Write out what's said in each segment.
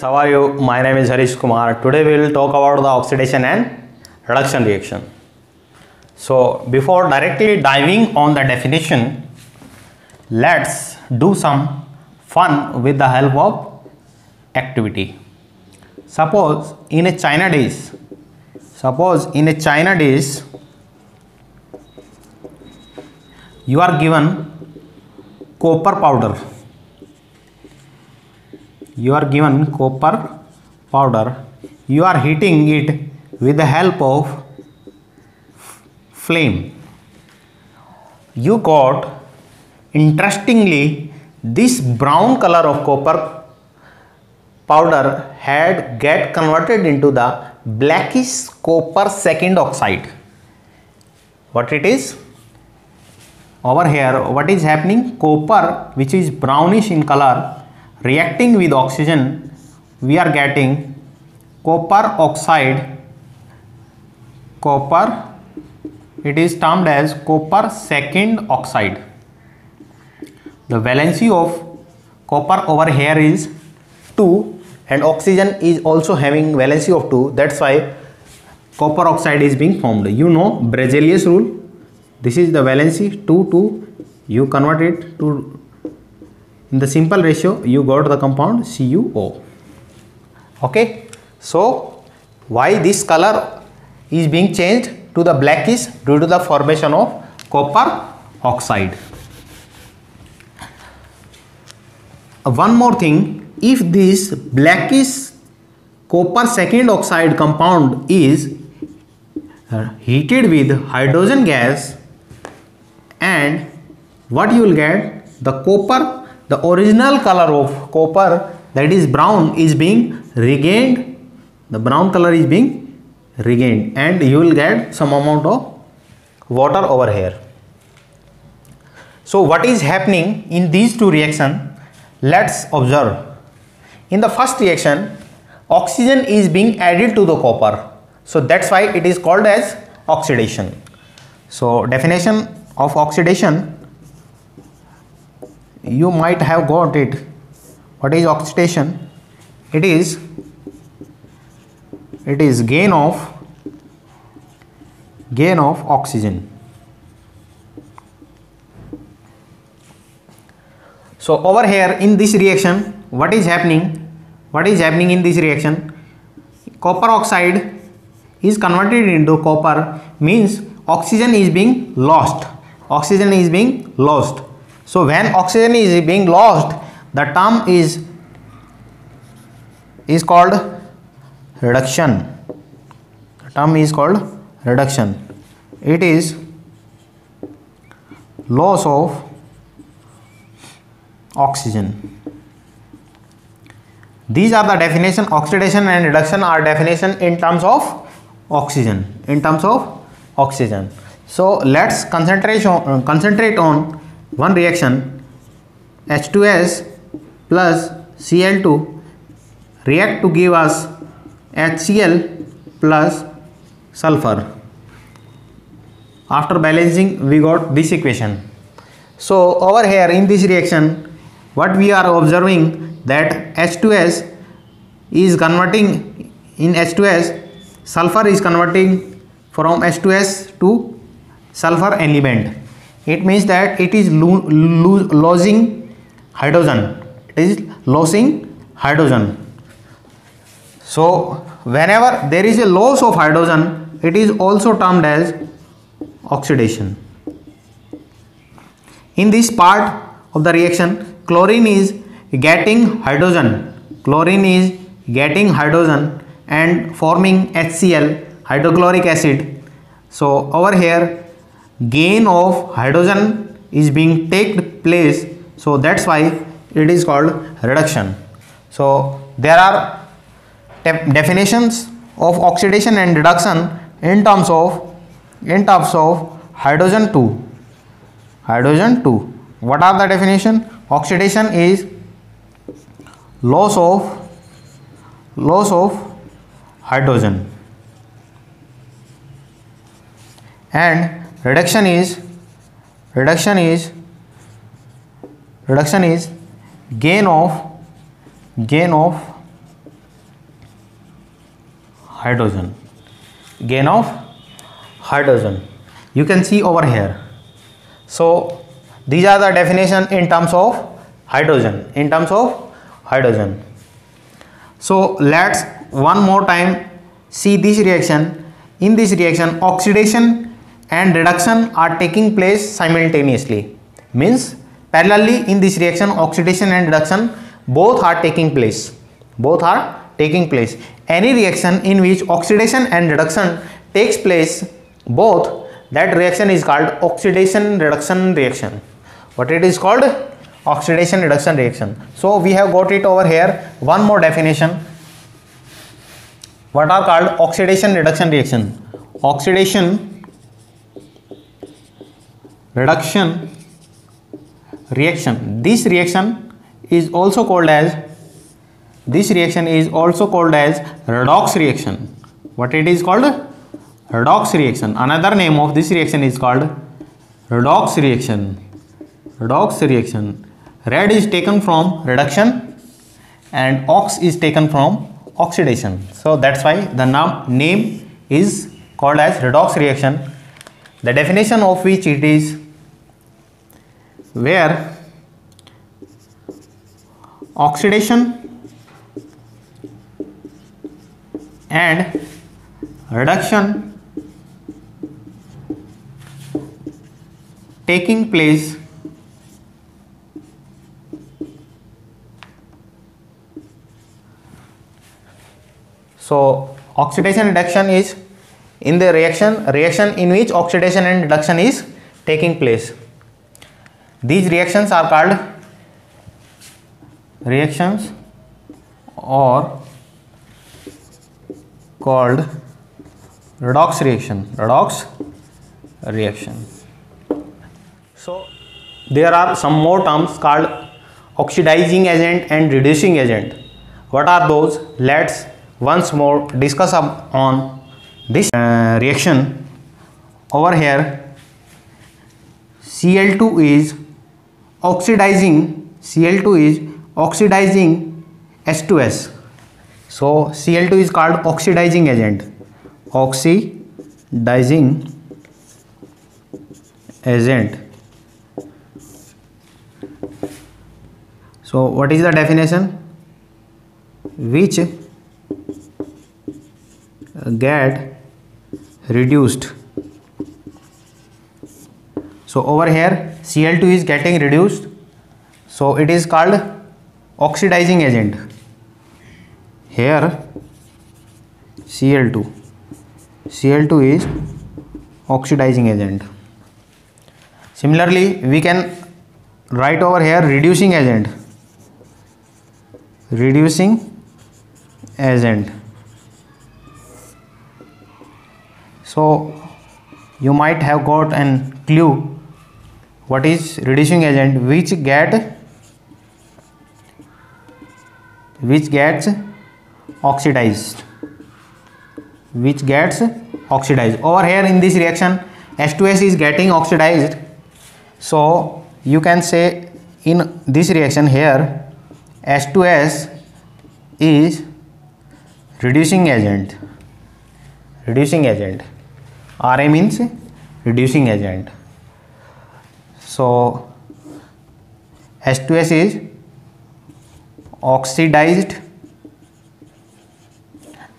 How are you? My name is Harish Kumar. Today we will talk about the oxidation and reduction reaction. So before directly diving on the definition, let's do some fun with the help of activity. Suppose in a China dish, you are given copper powder. You are heating it with the help of flame. You got, interestingly, this brown color of copper powder had get converted into the blackish copper second oxide. What it is? Over here, what is happening? Copper, which is brownish in color, reacting with oxygen, we are getting copper oxide. It is termed as copper second oxide. The valency of copper over here is 2 and oxygen is also having valency of 2. That's why copper oxide is being formed. You know Berzelius rule. This is the valency 2 2. You convert it to in the simple ratio, you got the compound CuO. Okay, so why this color is being changed to the blackish? Due to the formation of copper oxide. One more thing, if this blackish copper second oxide compound is heated with hydrogen gas, and what you will get, the copper, the original color of copper, that is brown, is being regained. The brown color is being regained and you will get some amount of water over here. So what is happening in these two reactions? Let's observe. In the first reaction, oxygen is being added to the copper. So that's why it is called as oxidation. So definition of oxidation, you might have got it. What is oxidation? It is gain of oxygen. So over here in this reaction, what is happening in this reaction? Copper oxide is converted into copper, means oxygen is being lost. So when oxygen is being lost, the term is called reduction. It is loss of oxygen. These are the definition. Oxidation and reduction are definition in terms of oxygen. So let's concentrate on one reaction. H2S plus Cl2 react to give us HCl plus sulfur. After balancing, we got this equation. So over here in this reaction, what we are observing, that H2S is converting, in H2S sulfur is converting from H2S to sulfur element. It means that it is losing hydrogen. So whenever there is a loss of hydrogen, it is also termed as oxidation. In this part of the reaction, chlorine is getting hydrogen and forming HCl, hydrochloric acid. So over here, gain of hydrogen is being take place, so that's why it is called reduction. So there are definitions of oxidation and reduction in terms of hydrogen 2. What are the definition? Oxidation is loss of hydrogen, and reduction is gain of hydrogen. Gain of hydrogen. You can see over here. So these are the definition in terms of hydrogen. In terms of hydrogen. So let's one more time see this reaction. In this reaction, oxidation and reduction are taking place simultaneously. Means parallelly in this reaction, oxidation and reduction both are taking place. Both are taking place. Any reaction in which oxidation and reduction takes place both, that reaction is called oxidation reduction reaction. What it is called? Oxidation reduction reaction. So we have got it over here. One more definition. What are called oxidation reduction reaction? Oxidation reduction reaction. This reaction is also called as redox reaction. What it is called? Redox reaction. Another name of this reaction is called redox reaction. Redox reaction. Red is taken from reduction and ox is taken from oxidation. So that's why the name is called as redox reaction. The definition of which it is where oxidation and reduction taking place so oxidation reduction is in the reaction in which oxidation and reduction is taking place. These reactions are called reactions or called redox reaction. So there are some more terms called oxidizing agent and reducing agent. What are those? Let's once more discuss on this reaction. Over here, Cl2 is oxidizing H2S. So Cl2 is called oxidizing agent. Oxidizing agent. So what is the definition? Which get reduced. So over here Cl2 is getting reduced, so it is called oxidizing agent. Here Cl2 is oxidizing agent. Similarly we can write over here reducing agent. So you might have got an clue what is reducing agent, which gets oxidized. Over here in this reaction H2S is getting oxidized, so you can say in this reaction here H2S is reducing agent. Ra means reducing agent. So H2S is oxidized.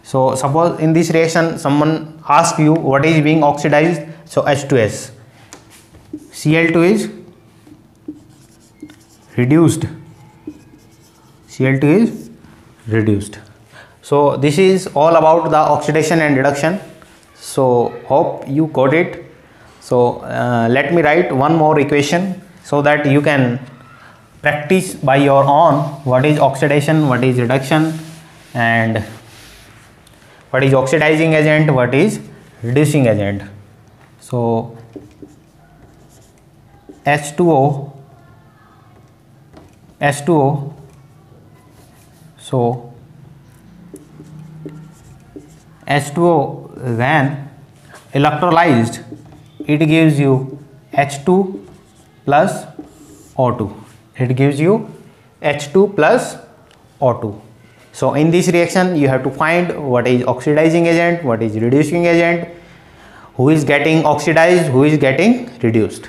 So suppose in this reaction someone asks you what is being oxidized, so H2S. Cl2 is reduced. So this is all about the oxidation and reduction. So hope you got it. So let me write one more equation so that you can practice by your own what is oxidation, what is reduction, and what is oxidizing agent, what is reducing agent. So H2O, so H2O when electrolyzed, it gives you H2 plus O2. So in this reaction you have to find what is oxidizing agent, what is reducing agent, who is getting oxidized, who is getting reduced.